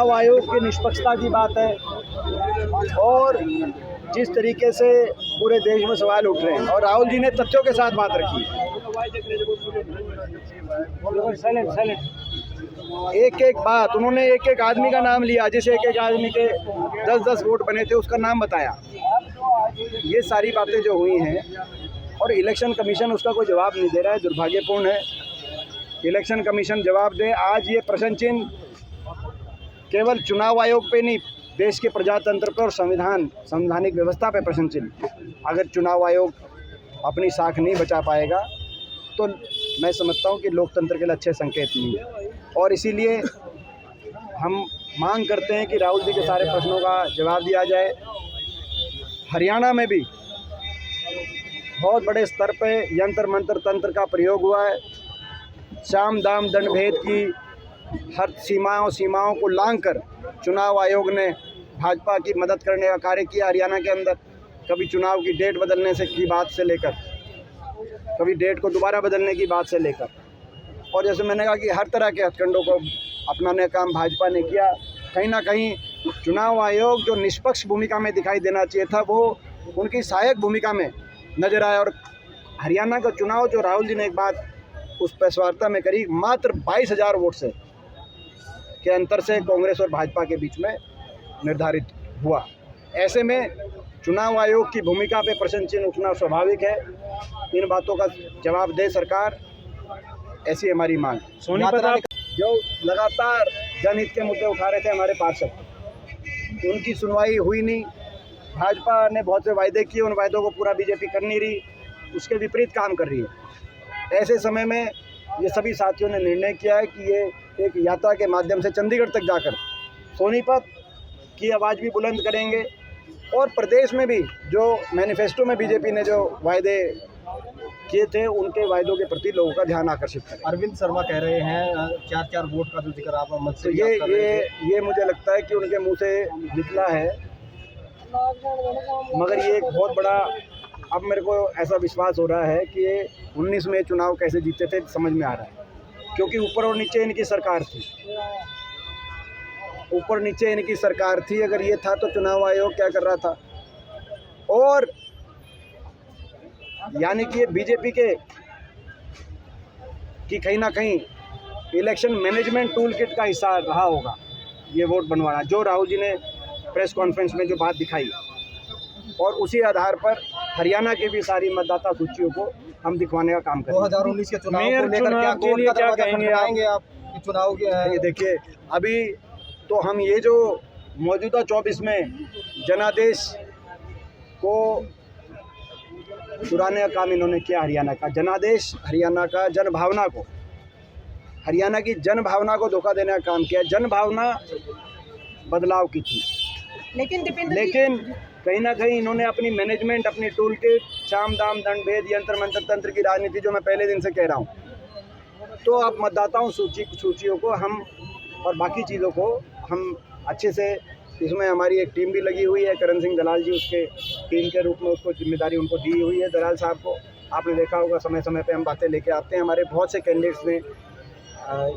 चुनाव आयोग की निष्पक्षता की बात है और जिस तरीके से पूरे देश में सवाल उठ रहे हैं, और राहुल जी ने तथ्यों के साथ बात रखी। एक एक बात उन्होंने एक एक आदमी का नाम लिया, जिस एक एक आदमी के 10-10 वोट बने थे उसका नाम बताया। ये सारी बातें जो हुई हैं और इलेक्शन कमीशन उसका कोई जवाब नहीं दे रहा है, दुर्भाग्यपूर्ण है। इलेक्शन कमीशन जवाब दे। आज ये प्रश्न चिन्ह केवल चुनाव आयोग पे नहीं, देश के प्रजातंत्र पर और संवैधानिक व्यवस्था पे प्रश्न चिन्ह। अगर चुनाव आयोग अपनी साख नहीं बचा पाएगा तो मैं समझता हूँ कि लोकतंत्र के लिए अच्छे संकेत नहीं है, और इसीलिए हम मांग करते हैं कि राहुल जी के सारे प्रश्नों का जवाब दिया जाए। हरियाणा में भी बहुत बड़े स्तर पे यंत्र मंत्र तंत्र का प्रयोग हुआ है। साम दाम दंड भेद की हर सीमाओं को लांघकर चुनाव आयोग ने भाजपा की मदद करने का कार्य किया हरियाणा के अंदर। कभी चुनाव की डेट बदलने से की बात से लेकर, कभी डेट को दोबारा बदलने की बात से लेकर, और जैसे मैंने कहा कि हर तरह के हथकंडों को अपनाने का काम भाजपा ने किया। कहीं ना कहीं चुनाव आयोग जो निष्पक्ष भूमिका में दिखाई देना चाहिए था, वो उनकी सहायक भूमिका में नजर आया। और हरियाणा का चुनाव जो राहुल जी ने एक बात उस प्रेस वार्ता में करी, मात्र 22,000 वोट से के अंतर से कांग्रेस और भाजपा के बीच में निर्धारित हुआ। ऐसे में चुनाव आयोग की भूमिका पे प्रश्न चिन्ह उठना स्वाभाविक है। इन बातों का जवाब दे सरकार, ऐसी हमारी मांग। सोनीपत जो लगातार जनहित के मुद्दे उठा रहे थे हमारे पार्षद, उनकी सुनवाई हुई नहीं। भाजपा ने बहुत से वायदे किए, उन वायदों को पूरा बीजेपी कर नहीं रही, उसके विपरीत काम कर रही है। ऐसे समय में ये सभी साथियों ने निर्णय किया है कि ये एक यात्रा के माध्यम से चंडीगढ़ तक जाकर सोनीपत की आवाज़ भी बुलंद करेंगे, और प्रदेश में भी जो मैनिफेस्टो में बीजेपी ने जो वायदे किए थे उनके वायदों के प्रति लोगों का ध्यान आकर्षित करें। अरविंद शर्मा कह रहे हैं 4-4 वोट का जो जिक्र आप मत से ये मुझे लगता है कि उनके मुंह से निकला है, मगर ये एक बहुत बड़ा, अब मेरे को ऐसा विश्वास हो रहा है कि ये 19 में चुनाव कैसे जीते थे समझ में आ रहा है, क्योंकि ऊपर और नीचे इनकी सरकार थी। ऊपर नीचे इनकी सरकार थी। अगर ये था तो चुनाव आयोग क्या कर रहा था, और यानी कि बीजेपी के कि कहीं ना कहीं इलेक्शन मैनेजमेंट टूल किट का हिस्सा रहा होगा ये वोट बनवाना, जो राहुल जी ने प्रेस कॉन्फ्रेंस में जो बात दिखाई, और उसी आधार पर हरियाणा की भी सारी मतदाता सूचियों को हम दिखवाने का काम करेंगे। 2019 के चुनाव को लेकर क्या कहेंगे आप कि चुनाव के? देखिए, अभी तो हम ये जो मौजूदा 24 में जनादेश को चुराने का काम इन्होंने किया, हरियाणा का जनादेश, हरियाणा का जनभावना को, हरियाणा की जनभावना को धोखा देने का काम किया। जनभावना बदलाव की थी, लेकिन कहीं ना कहीं इन्होंने अपनी मैनेजमेंट, अपनी टूल किट, साम दाम दंड भेद, यंत्र मंत्र तंत्र की राजनीति, जो मैं पहले दिन से कह रहा हूँ, तो अब मतदाताओं सूचियों को हम और बाकी चीज़ों को हम अच्छे से, इसमें हमारी एक टीम भी लगी हुई है, करण सिंह दलाल जी उसके टीम के रूप में, उसको जिम्मेदारी उनको दी हुई है, दलाल साहब को। आपने देखा होगा समय समय पे हम बातें लेके आते हैं। हमारे बहुत से कैंडिडेट्स ने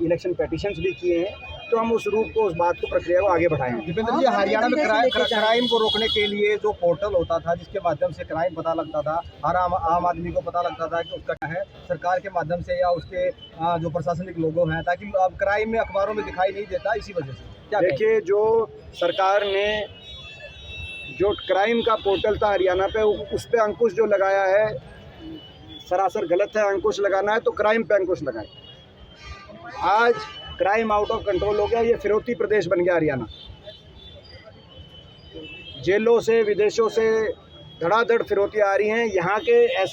इलेक्शन पेटिशंस भी किए हैं, तो हम उस रूप को, उस बात को, प्रक्रिया को आगे बढ़ाएंगे। दीपेंद्र जी, हरियाणा में क्राइम को रोकने के लिए जो पोर्टल होता था जिसके माध्यम से क्राइम पता लगता था, हर आम आदमी को पता लगता था कि उसका क्या है, सरकार के माध्यम से या उसके जो प्रशासनिक लोगों हैं, ताकि अब क्राइम में अखबारों में दिखाई नहीं देता, इसी वजह से क्या? देखिए, जो सरकार ने जो क्राइम का पोर्टल था हरियाणा पे, उस पर अंकुश जो लगाया है सरासर गलत है। अंकुश लगाना है तो क्राइम पे अंकुश लगाए। आज क्राइम आउट ऑफ कंट्रोल हो गया, ये फिरौती प्रदेश बन गया हरियाणा। जेलों से, विदेशों से धड़ाधड़ फिरौती आ रही हैं। यहाँ के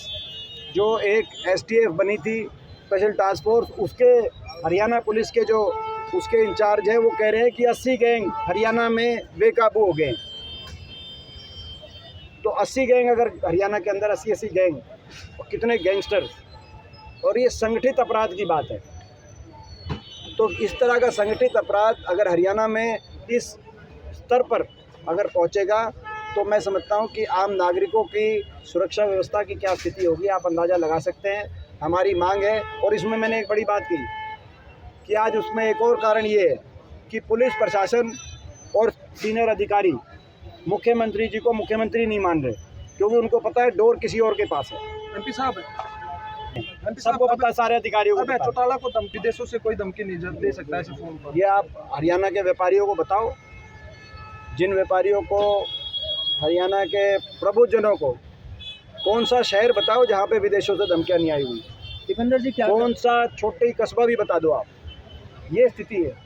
जो एक STF बनी थी, स्पेशल टास्क फोर्स, उसके हरियाणा पुलिस के जो उसके इंचार्ज हैं, वो कह रहे हैं कि 80 गैंग हरियाणा में बेकाबू हो गए। तो 80 गैंग, अगर हरियाणा के अंदर 80 गैंग, और कितने गैंगस्टर, और ये संगठित अपराध की बात है। तो इस तरह का संगठित अपराध अगर हरियाणा में इस स्तर पर अगर पहुंचेगा, तो मैं समझता हूं कि आम नागरिकों की सुरक्षा व्यवस्था की क्या स्थिति होगी, आप अंदाज़ा लगा सकते हैं। हमारी मांग है, और इसमें मैंने एक बड़ी बात की कि आज उसमें एक और कारण ये है कि पुलिस प्रशासन और सीनियर अधिकारी मुख्यमंत्री जी को मुख्यमंत्री नहीं मान रहे, क्योंकि उनको पता है डोर किसी और के पास है। एमपी साहब सबको पता है, सारे अधिकारियों को अब पता है। चौटाला को विदेशों से कोई धमकी नहीं दे सकता है ऐसे फोन पर। ये आप हरियाणा के व्यापारियों को बताओ, जिन व्यापारियों को, हरियाणा के प्रबुद्धजनों को कौन सा शहर बताओ जहाँ पे विदेशों से धमकियाँ नहीं आई हुई। सिकंदर जी कौन सा छोटे कस्बा भी बता दो आप। ये स्थिति है।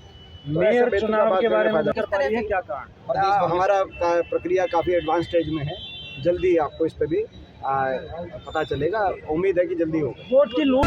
मेयर ऐसा चुनाव के बारे में फायदा। कर पा रही है क्या कारण? हमारा प्रक्रिया काफ़ी एडवांस स्टेज में है, जल्दी आपको इस पे भी पता चलेगा। उम्मीद है कि जल्दी होगा। वोट की लूट